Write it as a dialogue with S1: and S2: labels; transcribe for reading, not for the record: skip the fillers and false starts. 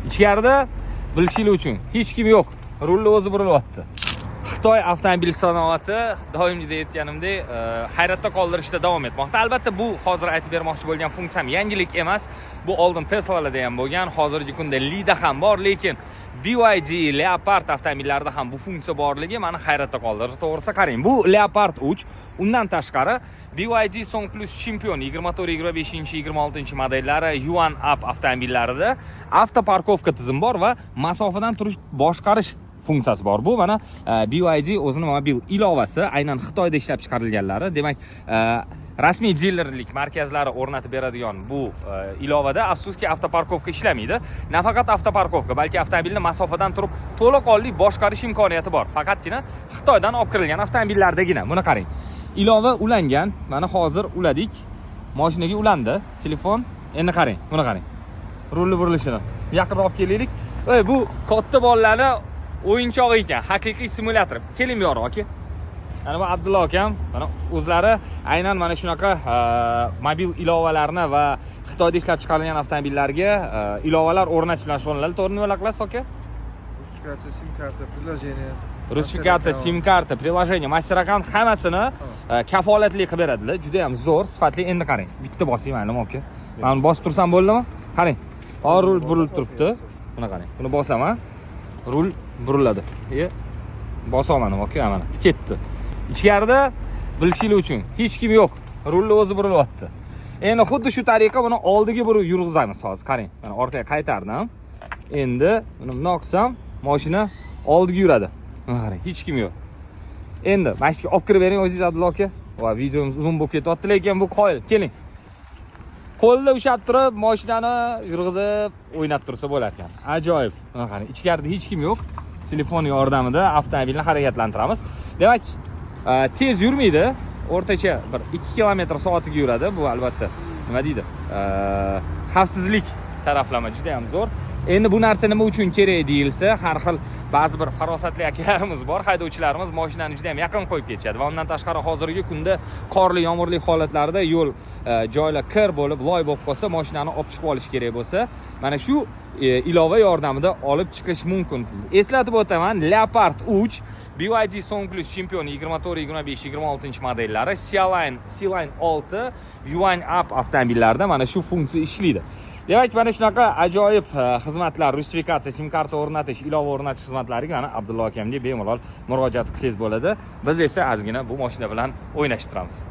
S1: Ichkarida bilishingiz uchun hech kim yo'q. Rulni o'zi burilyapti. Xitoy avtomobil sanoati doimgidek aytganimdek hayratda qoldirishda davom etmoqda. Albatta bu hozir aytib bermoqchi bo'lgan funksiyam yangilik emas. Bu oldin Tesla'larda ham bo'lgan, hozirgi kunda Li'da ham bor, lekin BYD Leopard avtomobillarida ham bu funksiya borligi meni hayratda qoldirdi. To'g'risi qarang, bu Leopard 3, undan tashqari BYD Song Plus Champion 24, 25, 26 modellari Yuan Up avtomobillarida avtoparkovka tizimi bor va masofadan turish boshqarish funksiyasi bor. Bu mana BYD o'zini mobil ilovasi, aynan Xitoyda ishlab chiqarilganlari. Demak, rasmiy dilerlik markazlari o'rnatib beradigan bu ilovada afsuski avtoparkovka ishlamaydi. Nafaqat avtoparkovka, balki avtomobilni masofadan turib to'laqonli boshqarish imkoniyati bor. Faqatgina Xitoydan olib kirilgan avtomobillardagina. Buni qarang. Ilova ulangan. Mana hozir uladik. Mashinaga ulandi. Telefon. Endi qarang, buni qarang. Rulni burilishini yaqinroq olib kelaylik. Bu katta bolalarni o'yinchog'i ekan, haqiqiy simulyator. Keling bu yoqqa, aka. Mana bu Abdulla akam, mana o'zlari aynan mana shunaqa mobil ilovalarni va Xitoyda ishlab chiqarilgan avtomobillarga ilovalar o'rnatish bilan shug'ullanadi. To'g'ri nima qilasiz, aka?
S2: Rusifikatsiya, sim karta, приложение.
S1: Rusifikatsiya, sim karta, приложение, master account hammasini kafolatli qilib beradilar. Juda ham zo'r, sifatli. Endi qarang. Bitta bosing mana aka. Mana bosib tursam bo'ldimi? Qarang. Hozir rul burilib turibdi. Buni qarang. Buni bosaman. Rul buriladi. Bosaman aka, mana ketdi. Ichkarida bilishingiz uchun hech kim yo'q. Rulni o'zi burilyapti. Endi xuddi shu tariqa buni oldiga burib yurg'izamiz hozir. Qarang, mana orqaga qaytardim. Endi buni bunday qilsam, mashina oldiga yuradi. Mana qarang, hech kim yo'q. Endi mashinaga olib kirib bering o'zingiz Abdulla aka. Va videomiz uzun bo'lib ketyapti, lekin bu qoyil. Keling. Qo'lda ushlab turib, mashinani yurg'izib, o'ynab tursa bo'lar ekan. Ajoyib. Mana qarang, ichkarida hech kim yo'q. Telefon yordamida avtomobilni harakatlantiramiz. Demak, tez yurmaydi. O'rtacha bir 2 km/soatga yuradi. Bu albatta nima deydi? Xavfsizlik taraflama juda ham zo'r. Endi bu narsa nima uchun kerak deyilsa, har xil ba'zi bir farosatli akalarimiz bor, haydovchilarimiz mashinani juda ham yaqin qo'yib ketishadi. Va undan tashqari hozirgi kunda qorli, yomg'irli holatlarda yo'l joylar kir bo'lib, loy bo'lib qolsa, mashinani olib chiqib olish kerak bo'lsa, mana shu ilova yordamida olib chiqish mumkin. Eslatib o'taman, Leopard 3 BYD Song Plus Champion 24, 25, 26 modellari, C-Line 6 Yuan Up avtomobillarida mana shu funksiya ishlaydi. Demak, mana shunaqa ajoyib xizmatlar, rusifikatsiya, sim karta o'rnatish, ilova o'rnatish xizmatlariga mana Abdulla akamga bemalol murojaat qilsangiz bo'ladi. Biz esa ozgina bu mashina bilan o'ynashib turamiz.